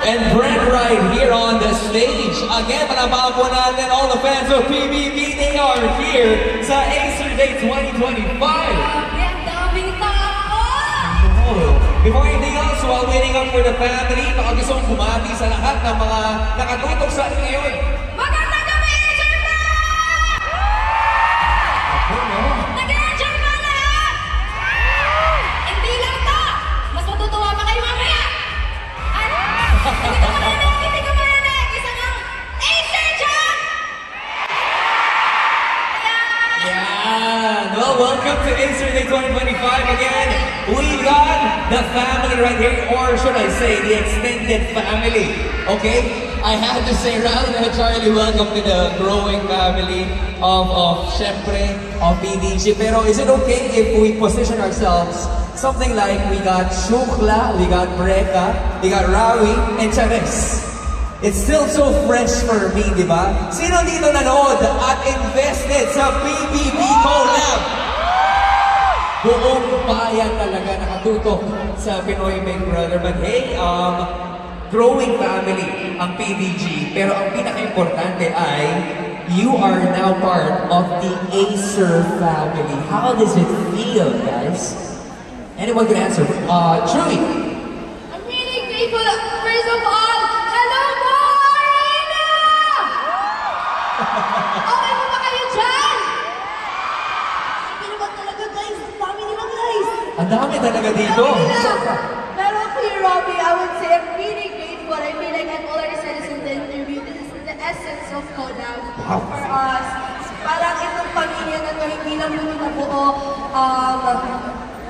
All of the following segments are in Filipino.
And Brent right here on the stage. Again, panabahan po natin all the fans of PBB. They are here sa Acer Day 2025. Before anything else, while waiting up for the family, baka gusto kong bumati sa lahat ng mga nakatutok sa atin ngayon. Magandang gabi, Acer Fam! Nag-enjoy ba lahat? Hindi lang to! Mas matutuwa pa kayo mamaya! Hindi ko marinig! Isa ng Acer Jam! Yeah! Well, welcome to Acer Day 2025 again. We got the family right here, or should I say, the extended family. Okay? I have to say, Ral and Charlie, welcome to the growing family of syempre, of PDG. Pero is it okay if we position ourselves something like we got Shukla, we got Breka, we got Rawi, and Chavez? It's still so fresh for me, di ba? Sino dito nanood at invested sa PBB Collab? Buong bayan talaga nakatutok sa Pinoy Big Brother. But hey, growing family ang PDG. Pero ang pinaka-importante ay you are now part of the Acer family. How does it feel, guys? Anyone can answer. Truly. I'm really grateful. First of all, hello po, Arena! Okay po ba kayo dyan? Hindi naman talaga, guys. Family lang, guys. Ang dami talaga dito. Pero Kuya Robbie, I would say I'm really grateful. I feel like I've already said this in the interview. This is the essence of collab for us. Parang itong pamilya na to, hindi lang muna nabuo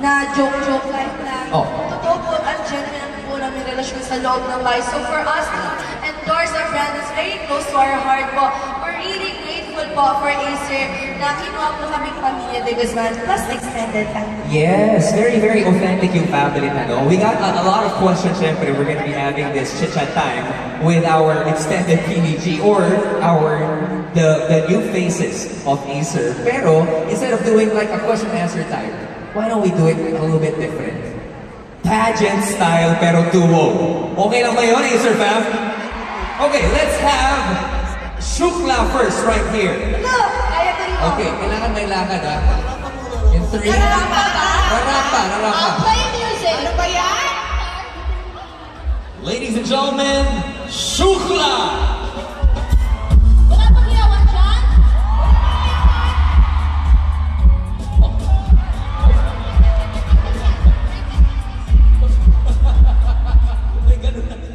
na joke-joke life lang. Totoo po, ang genuine po namin relasyon sa loob ng bahay. So for us to endorse our brand is very close to our heart po. We're really grateful po for Acer na kinuha po kaming pamilya de Guzman plus extended family. Yes, very, very authentic yung family na, no? We got a lot of questions, syempre. We're gonna be having this chit-chat time with our extended PDG or the new faces of Acer. Pero, instead of doing like a question-answer time, why don't we do it a little bit different? Pageant style pero duo. Okay lang ba yun, Acer fam? Okay, let's have Shukla first right here. Kaya ko rin po. Okay, kailangan may lakad ha. In 3. Narapa ka? Narapa. I'll play music. Ano ba yan? Ladies and gentlemen, Shukla! Wala pang yawan dyan?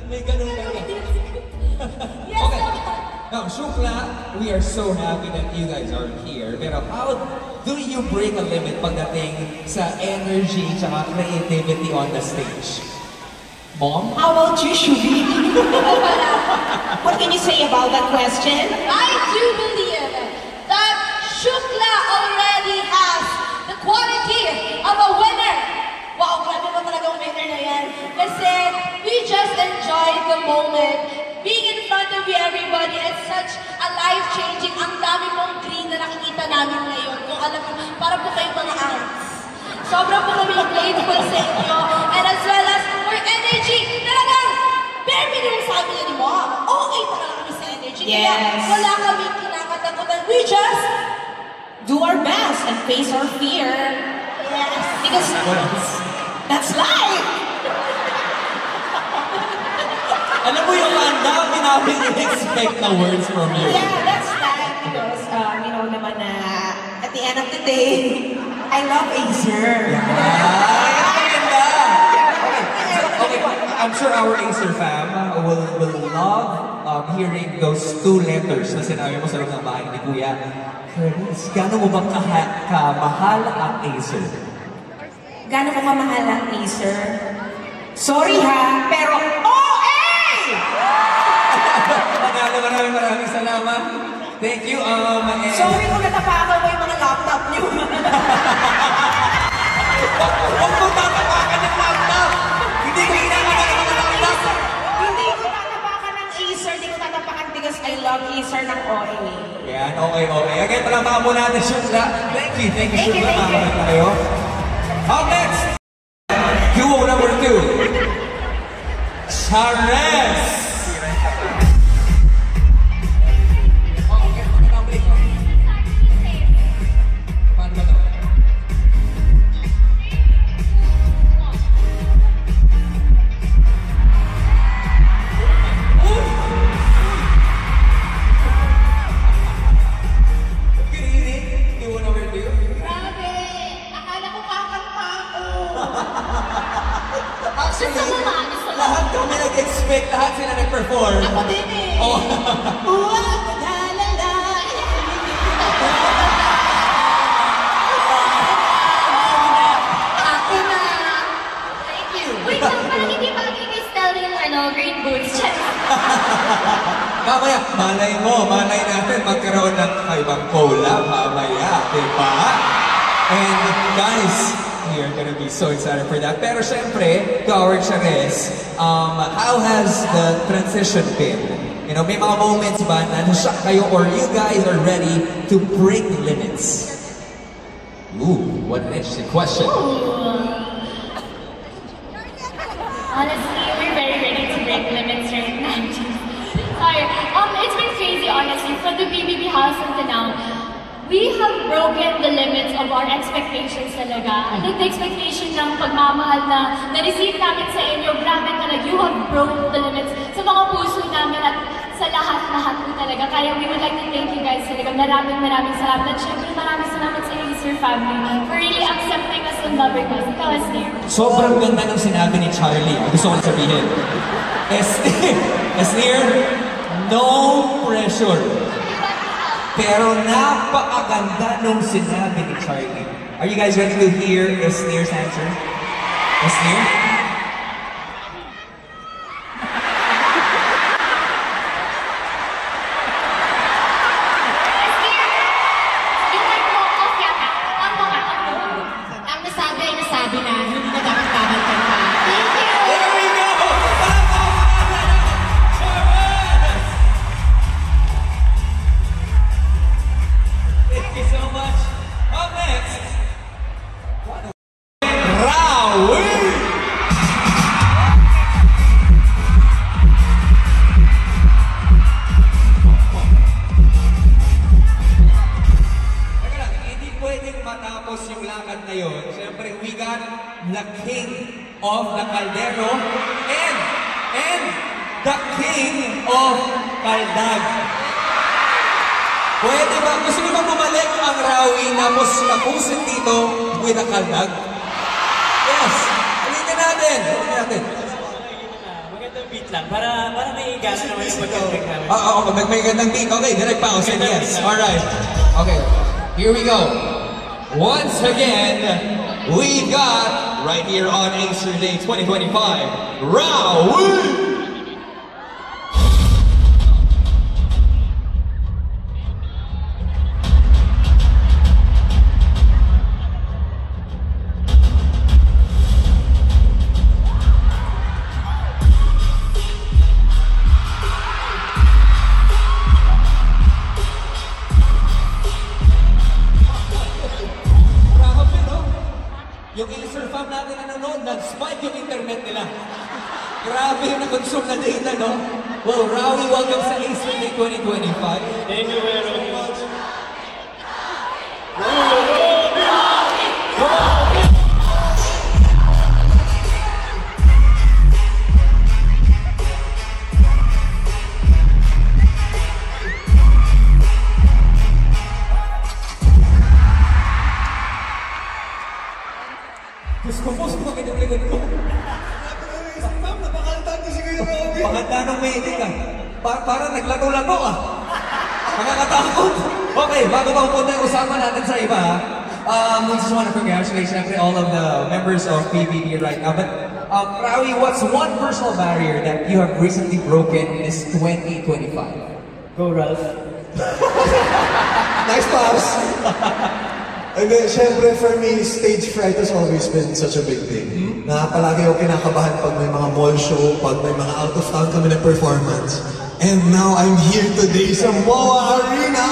May ganun lang. Okay. Now, Shukla, we are so happy that you guys are here. Pero how do you break a limit pagdating sa energy tsaka creativity on the stage? Mom? How about you, Shubi? What can you say about that question? I do believe that Shukla already has the quality of a winner. Wow, grabe mo talaga ang winner na yan. Kasi we just enjoyed the moment. Being in front of you, everybody, it's such a life-changing. Ang dami mong green na nakikita namin ngayon. Kung alam mo, para po kayo mga ants. Sobrang po kami grateful sa inyo. And as well as for energy, talagang bare minimum sabi niya ni Mom. Okay talaga kami sa energy. Yes. Kaya wala kami kinakatakutan. We just Do our best and face our fear. yes. Because that's life. Alam mo yung ang dami namin expect na words from you. Yeah, that's life. Because, you know naman na at the end of the day, I love Acer. Okay, I'm sure our Acer fam will love hearing those 2 letters na sinabi mo sa loob ng bahay ni Kuya. Chris, gano'n mo bang kamahal ang Acer? Gano'n ko kamahal ang Acer? Sorry ha, pero Maraming salamat. Thank you. sorry kung natapakan mo yung mga laptop niyo. Huwag mo tatapakan ng laptop! Hindi ko inangalan ng mga laptop! Hindi ko tatapakan ng Acer, hindi ko tatapakan because I love Acer ng OA. Yan, okay. Again, palamakan mo natin, Shukla. Thank you, Shukla. Makakalit tayo. Up next, duo number 2. Chares! Lahat kami nag-expect, lahat sila nag-perform. Ako din eh. Oh. Ako na. Thank you. Wait lang, parang hindi bagay kay Stella yung green boots. Mamaya, malay natin magkaroon ng kaibang collab mamaya, diba? And guys, we are gonna be so excited for that. Pero syempre, to our Chares, how has the transition been? You know, may mga moments ba na nashock kayo or you guys are ready to break limits? Ooh, what an interesting question. Honestly, we're very ready to break limits right now. Sorry. It's been crazy, honestly. From the BBB house until now, we have broken the limits of our expectations talaga. Like the expectation ng pagmamahal na na-receive namin sa inyo, grabe talaga, you have broken the limits sa mga puso namin at sa lahat-lahat po talaga. Kaya we would like to thank you guys talaga. Maraming salamat. At syempre maraming salamat sa Acer family for really accepting us and loving us. Ikaw, Esnir. Sobrang ganda ng sinabi ni Charlie. Gusto ko sabihin. Esnir, no pressure. Pero napakaganda nung sinabi ni Charlie. Are you guys ready to hear Esnir's answer? Esnir? Ang nasabi na, hindi na dapat babalikan pa. Thank you! There we go! Thank you so much. Up next, Rawi! Teka lang, hindi pwedeng matapos yung lakad na yun. Siyempre, we got the king of the Caldero and the king of Caldag. Pwede ba? Gusto niyo ba bumalik ang Rawi na tapusin dito with a Caldag? Yes! Ulitin natin! Magandang beat lang, para may gana naman yung pag-break namin. Oo, may gandang beat. Okay, direct pause and yes. Alright. Okay, here we go. Once again, we got, right here on Acer Day 2025, Rawi! Yung Acer fam natin na nanonood, nag-spike yung internet nila. Grabe yung na-consume na data, no? Well, Rawi, welcome sa Acer Day 2025. Thank you very much. Gusto ko kinagligod ko. Ma'am, napakaltag ko si Kuya Robby. Pakanta ng medic ah. Parang naglato-lato ah. Nakakatakot. Okay, bago pa pupunta yung usapan natin sa iba we just want to congratulate all of the members of PBB right now. But Rawi, what's one personal barrier that you have recently broken this 2025? Go, Ralph. Nice pass. And then, syempre, for me, stage fright has always been such a big thing. Na palagi ako kinakabahan pag may mga mall show, pag may mga out of town kami na performance. And now I'm here today sa MOA Arena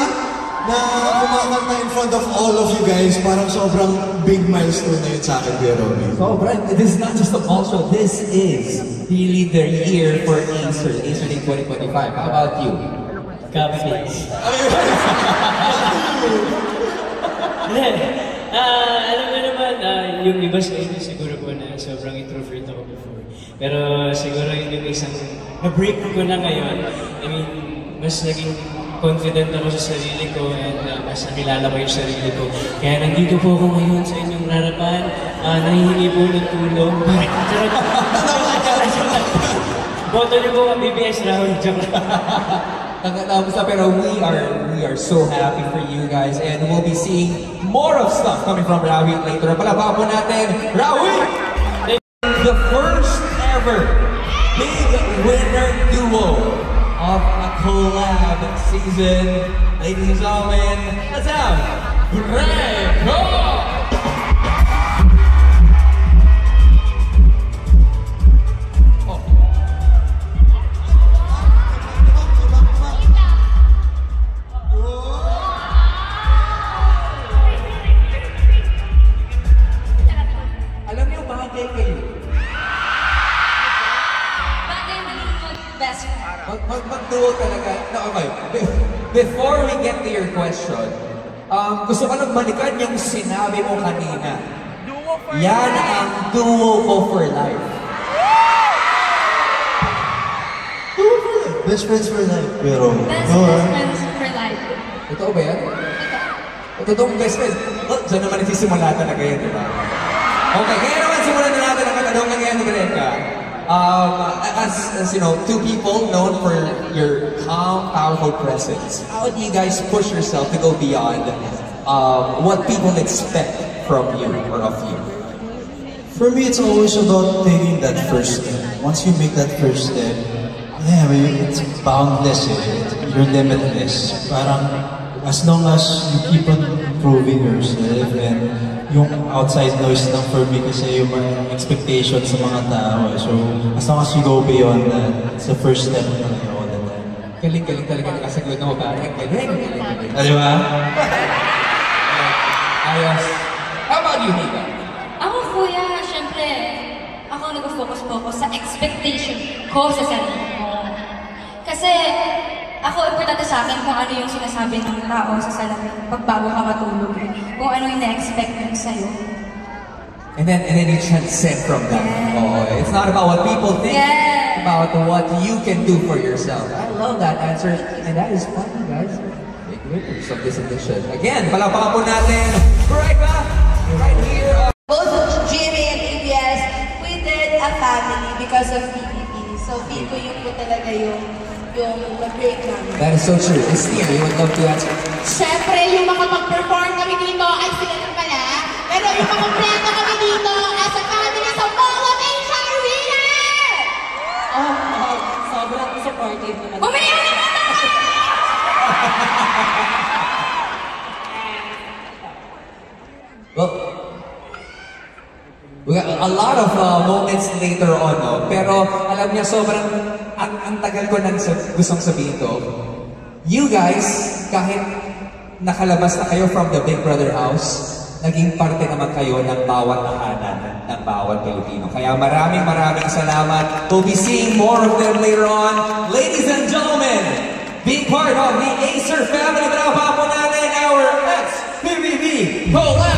na kumakanta in front of all of you guys, parang sobrang big milestone na yun sa akin, Kuya Robby. So, Brian, this is not just a ball show. This is really the year for Acer Day 2025. How about you? Cupcakes. Alam mo naman, yung iba sa inyo siguro po na sobrang introvert ako before. Pero siguro yung isang na-break ko na ngayon. I mean, mas naging confident ako sa sarili ko and mas nakilala ko yung sarili ko. Kaya nandito po ako ngayon sa inyong harapan. Nahihingi po ng tulong. Boto niyo po ang BBS round. Pero we are so happy for you guys, and we'll be seeing more of stuff coming from Rawi later. Palabang po natin, Rawi! The first ever big winner duo of a collab season. Ladies and gentlemen, let's have Greco! Alam niyo, bagay kayo. Bagay maging best friend. Mag-duo talaga. No, okay. Before we get to your question, gusto ko lang balikan yung sinabi mo kanina. Yan ang duo ko for life. Duo for life. Best friends for life, Kuya Robby. Best friends for life. Totoo ba yan? Totoong best friend. Oh, dyan naman nagsisimula talaga yan, di ba? Okay, kaya naman simulan na natin ang katanungan ngayon, Greca. As you know, two people known for your calm, powerful presence, how do you guys push yourself to go beyond what people expect from you or of you? For me, it's always about taking that first step. Once you make that first step, yeah, it's boundless. You're limitless. Parang as long as you keep on improving yourself and yung outside noise lang for me kasi yung mga expectations sa mga tao. So, as long as you go beyond that, it's the first step na all the time. Galing-galing talaga nakasagot na parang galing. Di ba? Ayos. How about you, Nika? Ako, kuya, syempre, ako nag-focus sa expectation ko sa sarili ko. Kasi, ako, importante sa akin kung ano yung sinasabi ng tao sa salamin pag bago ka matulog. Kung ano yung na-expect nyo sa'yo. And then you transcend from that. Yeah. Oh, it's not about what people think. Yeah. It's about what you can do for yourself. I love that answer. And that is fun, guys. Big winners of this edition. Again, palapakan po natin. Greca, right here. Both GMA and ABS, we did a family because of PPP. So, feel ko yung po talaga yung mag-break namin. That is so true. Christina, you would love to answer. Siyempre, yung makapag-perform kami dito ay sila lang pala. Pero yung makakompleta kami dito as a family sa Mall of Asia Arena! Sobrang supportive naman. Umayaw naman ako! Well, we got a lot of moments later on, no? Pero alam niya, sobrang ang tagal ko nang gustong sabihin to. You guys, kahit nakalabas na kayo from the Big Brother house, naging parte naman kayo ng bawat tahanan ng bawat Pilipino. Kaya maraming salamat. We'll be seeing more of them later on. Ladies and gentlemen, being part of the Acer family, pinapapa po natin our ex-PBB collab